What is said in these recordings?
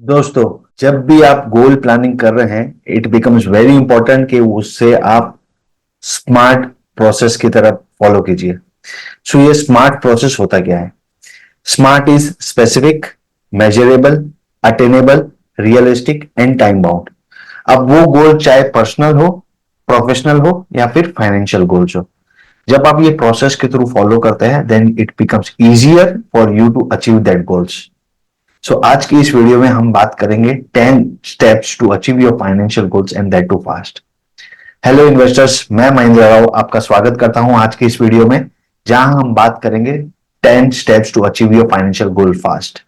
दोस्तों, जब भी आप गोल प्लानिंग कर रहे हैं इट बिकम्स वेरी इंपॉर्टेंट कि उससे आप स्मार्ट प्रोसेस की तरफ फॉलो कीजिए। सो ये स्मार्ट प्रोसेस होता क्या है? Smart is specific, measurable, attainable, realistic and time bound. अब वो गोल चाहे पर्सनल हो, प्रोफेशनल हो या फिर फाइनेंशियल गोल्स हो, जब आप ये प्रोसेस के थ्रू फॉलो करते हैं then it becomes easier for you to achieve that goals. आज की इस वीडियो में हम बात करेंगे 10 steps to achieve your financial goals and that too fast. Hello investors, मैं महेंद्र राव आपका स्वागत करता हूं आज की इस वीडियो में, जहां हम बात करेंगे 10 steps to achieve your financial goal fast.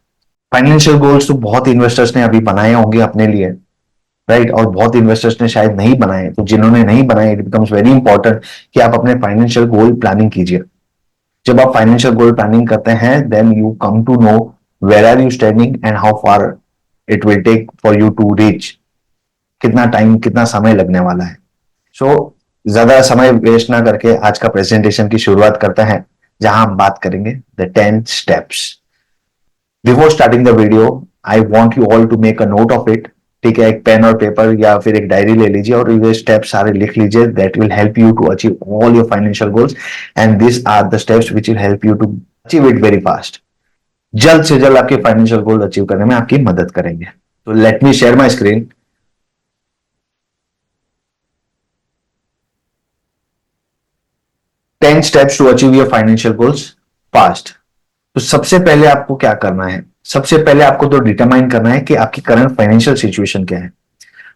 Financial goals तो बहुत इन्वेस्टर्स ने अभी बनाए होंगे अपने लिए, राइट? और बहुत इन्वेस्टर्स ने शायद नहीं बनाए, तो जिन्होंने नहीं बनाए इट बिकम्स वेरी इंपॉर्टेंट कि आप अपने फाइनेंशियल गोल प्लानिंग कीजिए। जब आप फाइनेंशियल गोल प्लानिंग करते हैं then you come to know where are you standing and how far it will take for you to reach. कितना टाइम, कितना समय लगने वाला है। ज्यादा समय वेस्ट ना करके आज का प्रेजेंटेशन की शुरुआत करते हैं, जहां हम बात करेंगे the 10 steps. Before starting the video I want you all to make a note of it. ठीक है, एक पेन और पेपर या फिर एक डायरी ले लीजिए और ये स्टेप सारे लिख लीजिए। That will help you to achieve all your financial goals and this are the steps which will help you to achieve it very fast. जल्द से जल्द आपके फाइनेंशियल गोल अचीव करने में आपकी मदद करेंगे। तो let me share my screen. 10 steps to achieve your financial goals fast. तो सबसे पहले आपको क्या करना है? सबसे पहले आपको तो डिटरमाइन करना है कि आपकी करंट फाइनेंशियल सिचुएशन क्या है।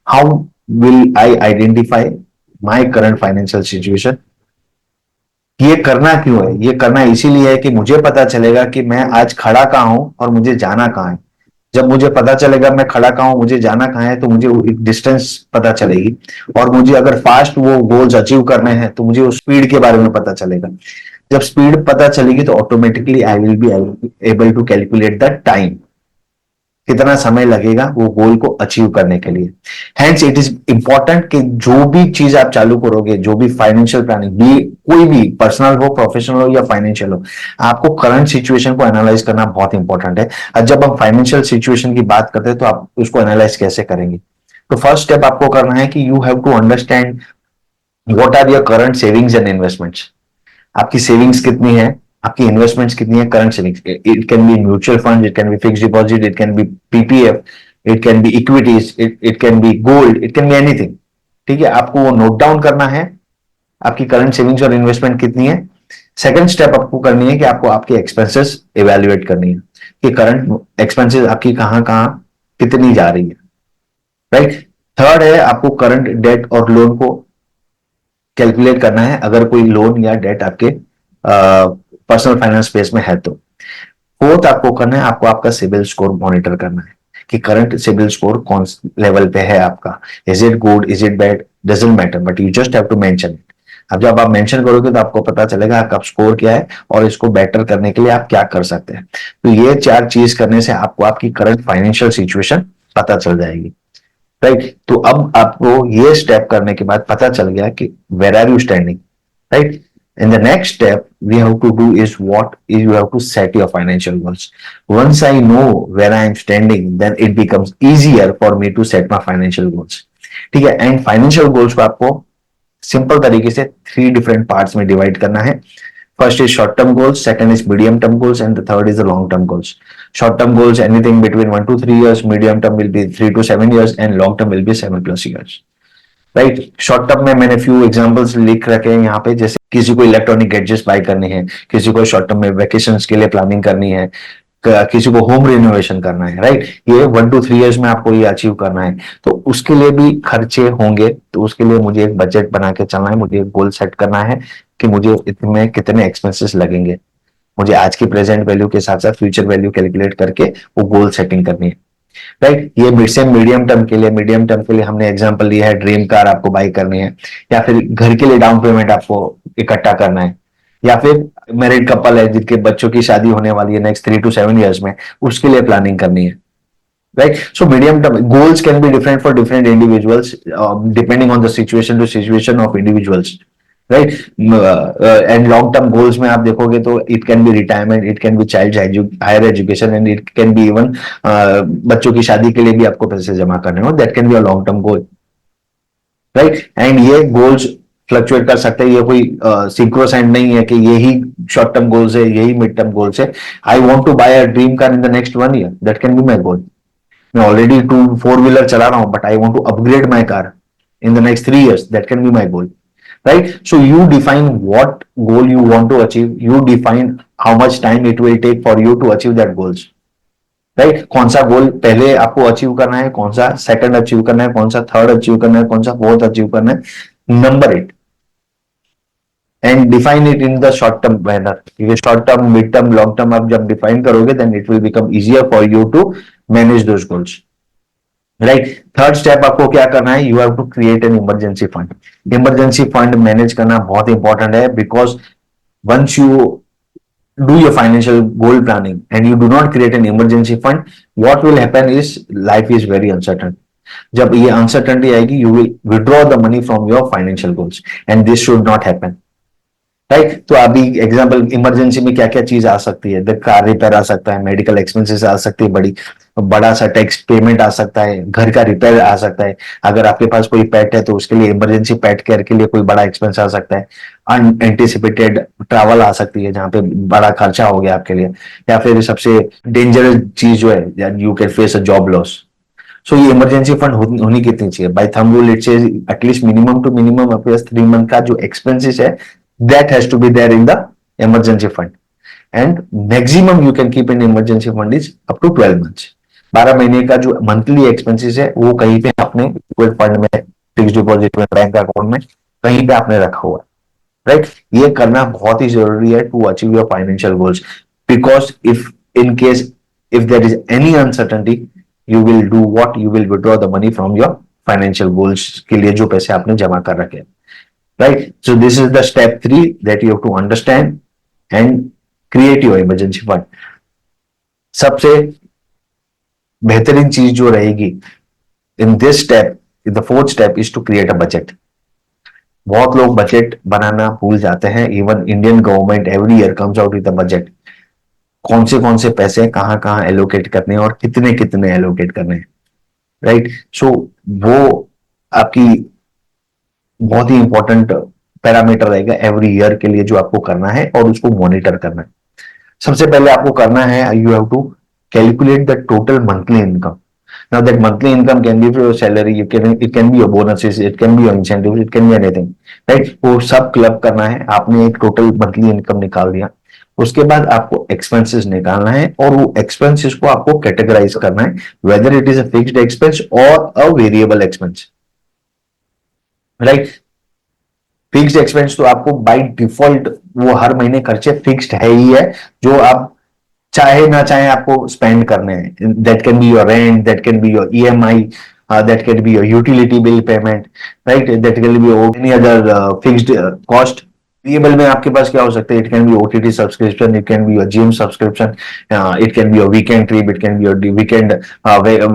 How will I identify my current financial situation? ये करना क्यों है? ये करना इसीलिए है कि मुझे पता चलेगा कि मैं आज खड़ा कहां हूं और मुझे जाना कहां है। जब मुझे पता चलेगा मैं खड़ा कहां हूं, मुझे जाना कहां है, तो मुझे एक डिस्टेंस पता चलेगी। और मुझे अगर फास्ट वो गोल्स अचीव करने हैं तो मुझे उस स्पीड के बारे में पता चलेगा। जब स्पीड पता चलेगी तो automatically I will be able to calculate the time, कितना समय लगेगा वो गोल को अचीव करने के लिए। हेंस इट इज इंपॉर्टेंट कि जो भी चीज आप चालू करोगे, जो भी फाइनेंशियल प्लानिंग भी, कोई भी पर्सनल हो, प्रोफेशनल हो या फाइनेंशियल हो, आपको करंट सिचुएशन को एनालाइज करना बहुत इंपॉर्टेंट है। और जब हम फाइनेंशियल सिचुएशन की बात करते हैं तो आप उसको एनालाइज कैसे करेंगे? तो फर्स्ट स्टेप आपको करना है कि you have to understand what are your current savings and investments. आपकी सेविंग्स कितनी है, आपकी इन्वेस्टमेंट्स कितनी है? Current savings, it can be mutual fund, it can be fix deposit, it can be PPF, it can be equities, it can be gold, it can be anything. ठीक है, आपको वो नोट डाउन करना है आपकी current savings और investment कितनी है। सेकंड स्टेप आपको करनी है कि आपको आपके एक्सपेंसेस इवेल्युएट करनी है कि करंट एक्सपेंसेस आपकी कहां कहां कितनी जा रही है, राइट? थर्ड है आपको करंट डेट और लोन को कैलकुलेट करना है, अगर कोई लोन या डेट आपके पर्सनल फाइनेंस स्पेस में है तो। फोर्थ आपको करना है, आपको आपका सिबिल स्कोर मॉनिटर करना है कि करंट सिबिल स्कोर कौन लेवल पे है आपका। Is it good, is it bad, doesn't matter, but you just have to mention it. अब जब आप मेंशन करोगे तो आपको पता चलेगा आपका स्कोर क्या है और इसको बेटर करने के लिए आप क्या कर सकते हैं। तो ये चार चीज करने से आपको आपकी करंट फाइनेंशियल सिचुएशन पता चल जाएगी, राइट? तो अब आपको ये स्टेप करने के बाद पता चल गया कि where are you standing, right? In the next step we have to do is what is you have to set your financial goals. Once I know where I am standing then it becomes easier for me to set my financial goals. ठीक है, and financial goals को आपको simple तरीके से 3 different parts में divide करना है। First is short term goals, second is medium term goals and the third is the long term goals. Short term goals anything between 1 to 3 years, medium term will be 3 to 7 years and long term will be 7+ years, right? Short term में मैंने few examples लिख रखे हैं यहाँ पे, जैसे किसी को इलेक्ट्रॉनिक गैजेट्स बाय करने हैं, किसी को शॉर्ट टर्म में वेकेशंस के लिए प्लानिंग करनी है, किसी को होम रिनोवेशन करना है, राइट? ये 1 to 3 years में आपको ये अचीव करना है, तो उसके लिए भी खर्चे होंगे। तो उसके लिए मुझे एक बजट बना के चलना है, मुझे एक गोल सेट करना है कि मुझे इतने कितने एक्सपेंसेस लगेंगे। मुझे आज की प्रेजेंट वैल्यू के साथ साथ फ्यूचर वैल्यू कैलकुलेट करके वो गोल सेटिंग करनी है, राइट? ये मिड से मीडियम टर्म के लिए, मीडियम टर्म के लिए हमने एग्जांपल लिया है ड्रीम कार आपको बाई करनी है, या फिर घर के लिए डाउन पेमेंट आपको इकट्ठा करना है, या फिर मैरिड कपल है जिनके बच्चों की शादी होने वाली है नेक्स्ट 3 to 7 years में, उसके लिए प्लानिंग करनी है, right? So medium term goals can be different for different individuals depending on the situation to situation of individuals, right. And long term goals में आप देखोगे तो it can be retirement, it can be child higher education, and it can be even बच्चों की शादी के लिए भी आपको पैसे जमा करने हो, that can be a long term goal, right. And ये गोल्स फ्लक्चुएट कर सकते हैं, ये कोई सिंक्रोसाइंड नहीं है कि यही शॉर्ट टर्म गोल्स है, यही मिड टर्म गोल्स है। I want to buy a dream car in the next 1 year, that can be my goal. मैं ऑलरेडी 4 व्हीलर चला रहा हूं, but I want to upgrade my car in the next 3 years, that can be my goal, right? So you define what goal you want to achieve, you define how much time it will take for you to achieve that goals, right? कौन सा गोल पहले आपको achieve करना है, कौन सा second achieve करना है, कौन सा थर्ड अचीव करना है, कौन सा फोर्थ अचीव करना है, number it and define it in the short term manner, क्योंकि short term, mid term, long term आप जब डिफाइन करोगे then it will become easier for you to manage those goals, right. Third step आपको क्या करना है, you have to create an emergency fund. Emergency fund manage करना बहुत important है, because once you do your financial goal planning and you do not create an emergency fund, what will happen is life is very uncertain. जब ये uncertainty आएगी, you will withdraw the money from your financial goals and this should not happen, right. तो अभी example emergency में क्या क्या चीज आ सकती है, कार रिपेयर आ सकता है, मेडिकल एक्सपेंसेस आ सकती है, बड़ा सा टैक्स पेमेंट आ सकता है, घर का रिपेयर आ सकता है, अगर आपके पास कोई पेट है तो उसके लिए इमरजेंसी पेट केयर के लिए कोई बड़ा एक्सपेंस आ सकता है, अनएंटिसिपेटेड ट्रैवल आ सकती है जहां पे बड़ा खर्चा हो गया आपके लिए, या फिर सबसे डेंजरस चीज जो है, you can face a job loss. So ये इमरजेंसी फंड होनी कितनी चाहिए, by thumb rule it says at least minimum two minimum आपके 3 मंथ का जो एक्सपेंसेस है, that has to be there in the emergency fund, and maximum you can keep in emergency fund is up to 12 months। 12 महीने का जो monthly expenses है वो कहीं पे आपने लिक्विड फंड में, फिक्स डिपॉजिट में, बैंक अकाउंट में कहीं पे आपने रखा हुआ है, राइट। ये करना बहुत ही जरूरी है to achieve your financial goals, because if in case if there is any uncertainty, you will do what, you will withdraw the money from your financial goals के लिए जो पैसे आपने जमा कर रखे हैं, right? So this is the step 3 that you have to understand and create your emergency fund। सबसे बेहतरीन चीज जो रहेगी in this step, in the fourth step is to create a budget। बहुत लोग बजट बनाना भूल जाते हैं, even Indian government every year comes out with a budget, कौन से पैसे कहाँ कहाँ एलोकेट करने हैं और कितने कितने एलोकेट करने हैं, राइट। सो वो आपकी बहुत ही इंपॉर्टेंट पैरामीटर रहेगा एवरी ईयर के लिए जो आपको करना है और उसको मॉनिटर करना है। सबसे पहले आपको करना है, you have to calculate the total monthly income. Now that monthly income can be your salary, it can be your bonuses, it can be your incentives, it can be anything, right. वो सब club करना है, आपने एक total monthly income निकाल दिया, उसके बाद आपको एक्सपेंसेस निकालना है और वो एक्सपेंसेस को आपको कैटेगराइज करना है, whether it is a fixed expense और a variable expense, right. Fixed expense तो आपको बाय डिफॉल्ट वो हर महीने खर्चे फिक्स्ड है ही है, जो आप चाहे ना चाहे आपको स्पेंड करने हैं। That can be your rent, that can be your EMI, that can be your utility bill payment, right, that can be any other fixed cost. Variable में आपके पास क्या हो सकता है, it can be OTT subscription, it can be your gym subscription, it can be your weekend trip, it can be your weekend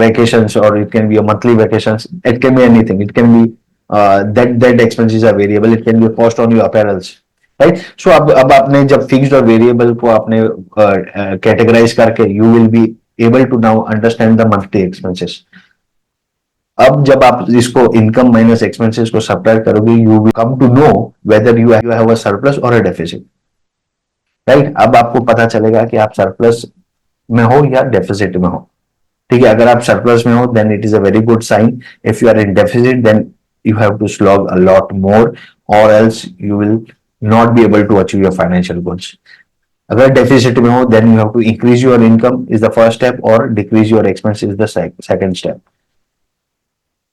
vacations, और it can be your monthly vacations, it can be anything, it can B that expenses are variable, it can be a cost on your apparels, right? So अब आपने जब fixed और variable को आपने categorise करके, you will be able to now understand the monthly expenses। अब जब आप इसको इनकम माइनस एक्सपेंसेस को सब्ट्रैक्ट करोगे, you will come to know whether you have a surplus or a deficit, right? अब आपको पता चलेगा कि आप सरप्लस में हो या डेफिसिट में हो, ठीक है। अगर आप सरप्लस में हो then it is a very good sign, if you are in deficit then you have to slog a lot more, or else you will not be able to achieve your financial goals। अगर deficit में हो then you have to increase your income is the first step, और decrease your expense is the second step।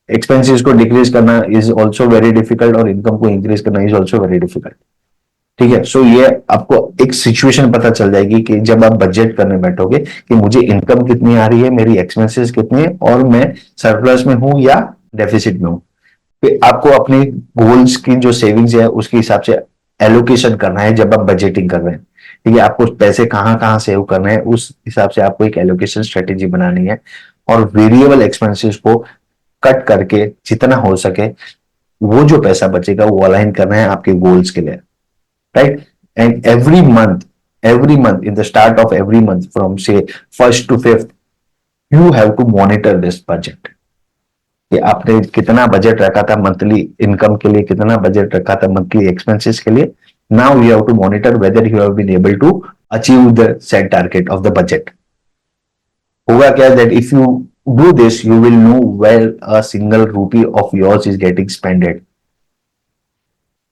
Expenses को decrease करना is also very difficult और income को increase करना is also very difficult, ठीक है। सो ये आपको एक सिचुएशन पता चल जाएगी कि जब आप बजट करने बैठोगे कि मुझे इनकम कितनी आ रही है, मेरी एक्सपेंसेस कितनी है, और मैं सरप्लस में हूं या डेफिसिट में हूं। आपको अपने गोल्स की जो सेविंग्स है उसके हिसाब से एलोकेशन करना है जब आप बजटिंग कर रहे हैं, ठीक है। आपको पैसे कहाँ कहाँ सेव करना है उस हिसाब से आपको एक एलोकेशन स्ट्रेटेजी बनानी है, और वेरिएबल एक्सपेंसेस को कट करके जितना हो सके वो जो पैसा बचेगा वो अलाइन करना है आपके गोल्स के लिए, right? And every month in the start of every month from say first to fifth, you have to monitor this budget कि आपने कितना बजट रखा था मंथली इनकम के लिए, कितना बजट रखा था मंथली एक्सपेंसेस के लिए. Now you have to monitor whether you have been able to achieve the set target of the budget. होगा क्या that if you do this you will know where a single rupee of yours is getting spended.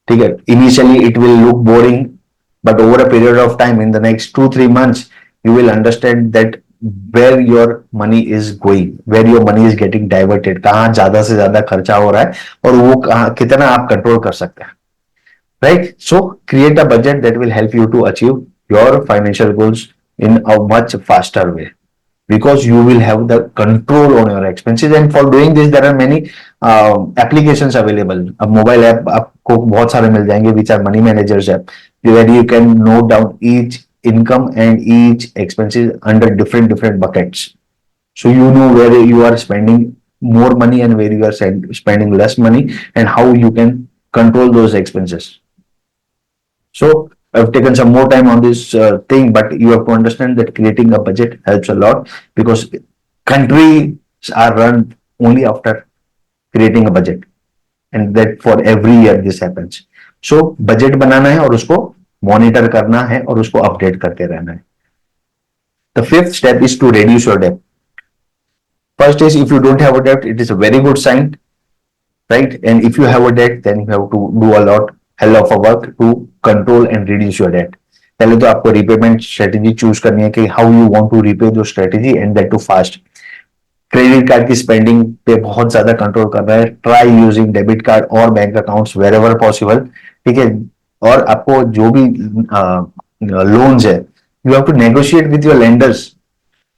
ठीक है, initially it will look boring, but over a period of time in the next 2-3 months you will understand that where your money is going, where your money is getting diverted, कहाँ ज्यादा से ज्यादा खर्चा हो रहा है और वो कहाँ कितना आप कंट्रोल कर सकते हैं, right? So create a budget that will help you to achieve your financial goals in a much faster way, because you will have the control on your expenses. And for doing this there are many applications available. अब mobile app आपको बहुत सारे मिल जाएंगे which are money managers app, where you can note down each income and each expenses under different buckets, so you know where you are spending more money and where you are spending less money and how you can control those expenses. So I've taken some more time on this thing, but you have to understand that creating a budget helps a lot, because countries are run only after creating a budget, and that for every year this happens. So budget बनाना है और उसको monitor करना है और उसको update करते रहना है. The fifth step is to reduce your debt. First is, if you don't have a debt, it is a very good sign, right? And if you have a debt, then you have to do a hell of a work to control and reduce your debt. पहले तो आपको repayment strategy choose करनी है कि how you want to repay those strategy, and that too fast. Credit card की spending पे बहुत ज्यादा कंट्रोल करना है. ट्राई यूजिंग डेबिट कार्ड और bank accounts wherever possible. ठीक है, और आपको जो भी लोन्स है, you have to negotiate with your lenders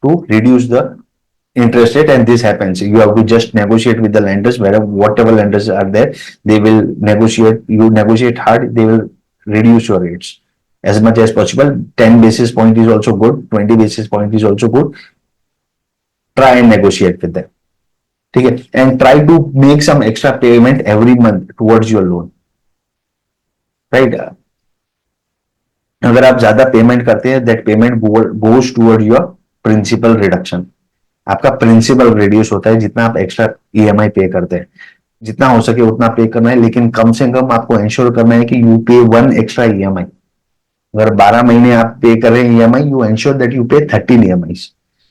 to reduce the interest rate, and this happens. You have to just negotiate with the lenders, whatever lenders are there, they will negotiate. You negotiate hard, they will reduce your rates as much as possible. 10 basis point is also good, 20 basis point is also good. Try and negotiate with them. ठीक है, and try to make some extra payment every month towards your loan, right? अगर आप ज्यादा payment करते हैं, that payment goes toward your principal reduction. आपका principal reduce होता है जितना आप एक्स्ट्रा ईएमआई पे करते हैं. जितना हो सके उतना पे करना है, लेकिन कम से कम आपको इंश्योर करना है कि यू पे 1 एक्स्ट्रा ईएमआई. अगर 12 महीने आप पे कर रहे हैं EMI, you insure that you pay 13 EMI.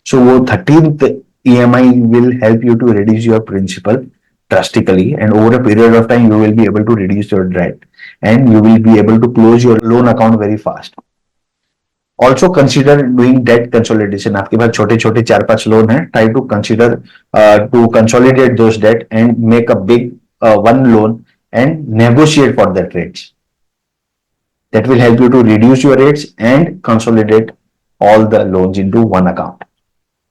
So वो 13th EMI will help you to reduce your principal drastically, and over a period of time you will be able to reduce your debt and you will be able to close your loan account very fast. Also consider doing debt consolidation. आपके पास छोटे छोटे 4-5 loan हैं, try to consider to consolidate those debt and make a big one loan and negotiate for that rates. That will help you to reduce your rates and consolidate all the loans into one account.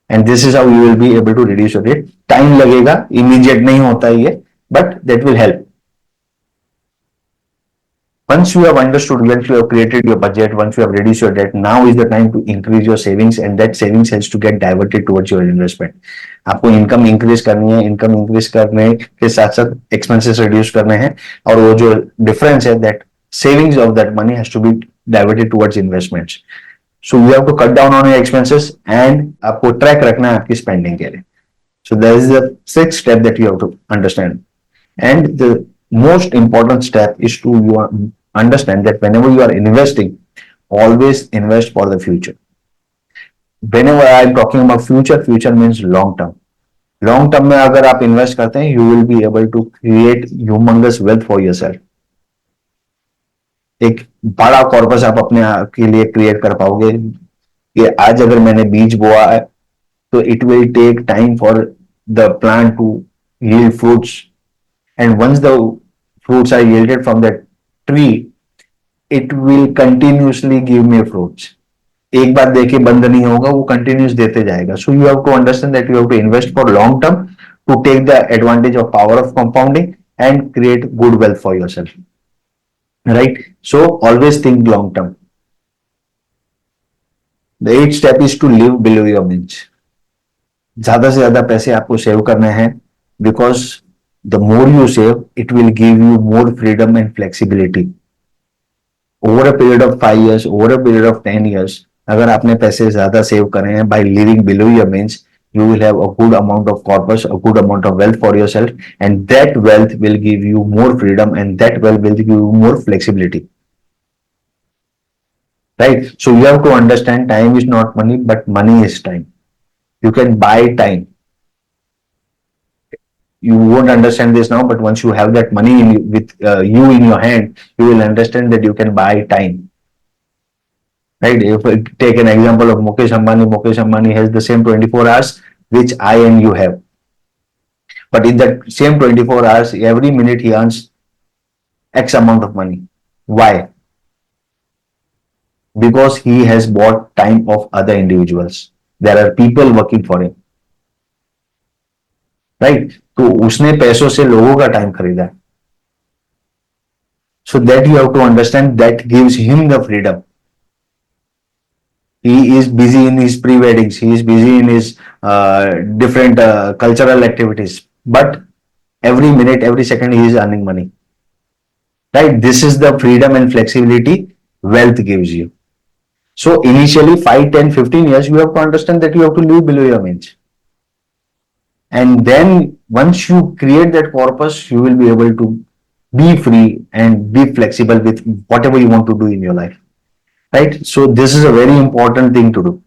And this is how you will be able to reduce your rate. Time लगेगा, immediate नहीं होता ये, but that will help. Once you have understood, once you have created your budget, once you have reduced your debt, now is the time to increase your savings, and that savings has to get diverted towards your investment. आपको income increase करनी है, income increase करने के साथ साथ expenses reduce करने हैं, और वो जो डिफरेंस है, that savings of that money has to be diverted towards investments. So you have to cut down on your expenses, and आपको ट्रैक रखना है आपकी स्पेंडिंग के लिए. So that is the sixth step that you have to understand. And the most important step is to understand that whenever you are investing, always invest for the future. Whenever I am talking about future means long term. Long term में अगर आप invest करते हैं, you will be able to create humongous wealth for yourself. एक बड़ा corpus आप अपने के लिए क्रिएट कर पाओगे कि आज अगर मैंने बीज बोआ है, तो it will take time for the plant to yield fruits, and once the fruits are yielded from that tree, it will continuously give me fruits. एक बार देके बंद नहीं होगा, वो कंटिन्यूस देते जाएगा. So you have to understand that you have to invest for long term to take the advantage of power of compounding and create good wealth for yourself, right? So always think long term. The 8th step is to live below your means. ज्यादा से ज्यादा पैसे आपको save करने हैं, because The more you save, it will give you more freedom and flexibility. Over a period of 5 years, over a period of 10 years, अगर आपने पैसे ज्यादा सेव करे हैं by living below your means, you will have a good amount of corpus, a good amount of wealth for yourself, and that wealth will give you more freedom, and that wealth will give you more flexibility. Right? So you have to understand time is not money, but money is time. You can buy time. You won't understand this now, but once you have that money with you in your hand, you will understand that you can buy time. Right? If we take an example of Mukesh Ambani has the same 24 hours which I and you have. But in that same 24 hours, every minute he earns X amount of money. Why? Because he has bought time of other individuals. There are people working for him. Right? तो उसने पैसों से लोगों का time खरीदा है. So that you have to understand, that gives him the freedom. He is busy in his pre-weddings, he is busy in his different cultural activities, but every minute, every second he is earning money. Right? This is the freedom and flexibility wealth gives you. So initially 5, 10, 15 years, you have to understand that you have to live below your means. And then once you create that corpus, you will be able to be free and be flexible with whatever you want to do in your life. Right? So this is a very important thing to do.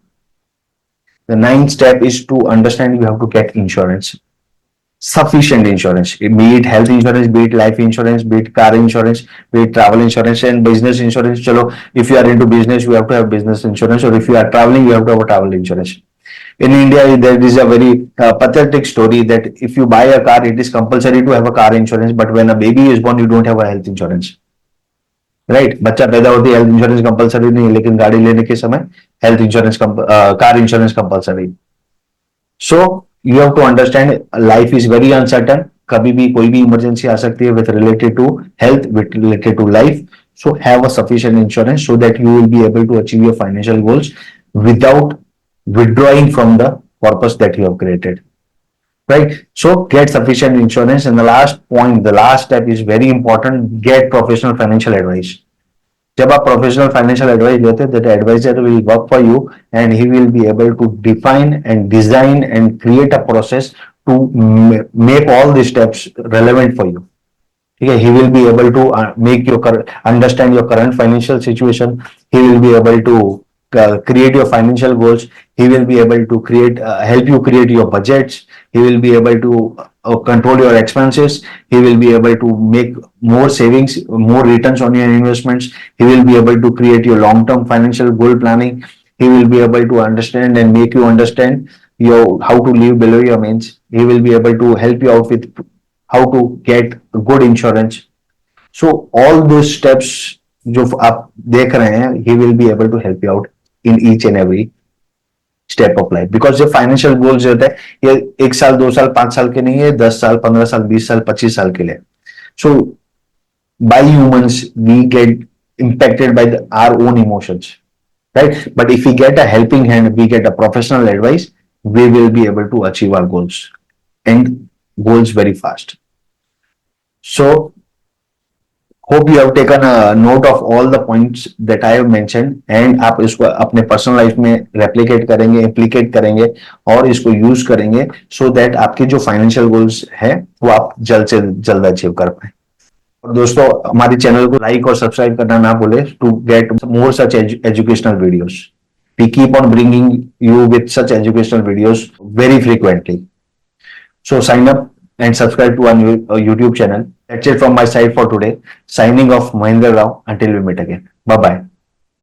The ninth step is to understand you have to get insurance. Sufficient insurance, be it health insurance, be it life insurance, be it car insurance, be it travel insurance and business insurance. Chalo, if you are into business, you have to have business insurance, or if you are traveling, you have to have a travel insurance. In India, there is a very pathetic story that if you buy a car, it is compulsory to have a car insurance, but when a baby is born, you don't have a health insurance. Right? बच्चा पैदा होती है, health insurance compulsory नहीं है, लेकिन गाड़ी लेने के समय health insurance car insurance compulsory. So you have to understand life is very uncertain. कभी भी कोई भी इमरजेंसी आ सकती है with related to health, with related to life. So have a sufficient insurance so that you will be able to achieve your financial goals without withdrawing from the corpus that you have created. Right? So get sufficient insurance. And the last point, the last step is very important. Get professional financial advice. जब आप professional financial advice लेते हैं, that advisor will work for you and he will be able to define and design and create a process to make all these steps relevant for you. ठीक है? He will be able to make your understand your current financial situation. He will be able to create your financial goals. He will be able to help you create your budgets. He will be able to control your expenses. He will be able to make more savings, more returns on your investments. He will be able to create your long-term financial goal planning. He will be able to understand and make you understand how to live below your means. He will be able to help you out with how to get good insurance. So all those steps जो आप देख रहे हैं, he will be able to help you out in each and every step of life. Because जो financial goals होते हैं, ये 1 साल 2 साल 5 साल के नहीं है, 10 साल 15 साल 20 साल 25 साल के लिए. So by humans we get impacted by our own emotions, right? But if we get a helping hand, we get a professional advice, we will be able to achieve our goals and goals very fast. So hope you have taken a note of all the points that I have mentioned, and आप इसको अपने personal life में replicate करेंगे, implicate करेंगे और इसको use करेंगे so that आपके जो फाइनेंशियल गोल्स है वो आप जल्द से जल्द अचीव कर पाए. और दोस्तों, हमारे चैनल को लाइक और सब्सक्राइब करना ना भूले to get more such educational videos. We keep on bringing you with such educational videos very frequently. So sign up and subscribe to our YouTube channel. That's it from my side for today. Signing off, Mahendra Rao. Until we meet again. Bye-bye.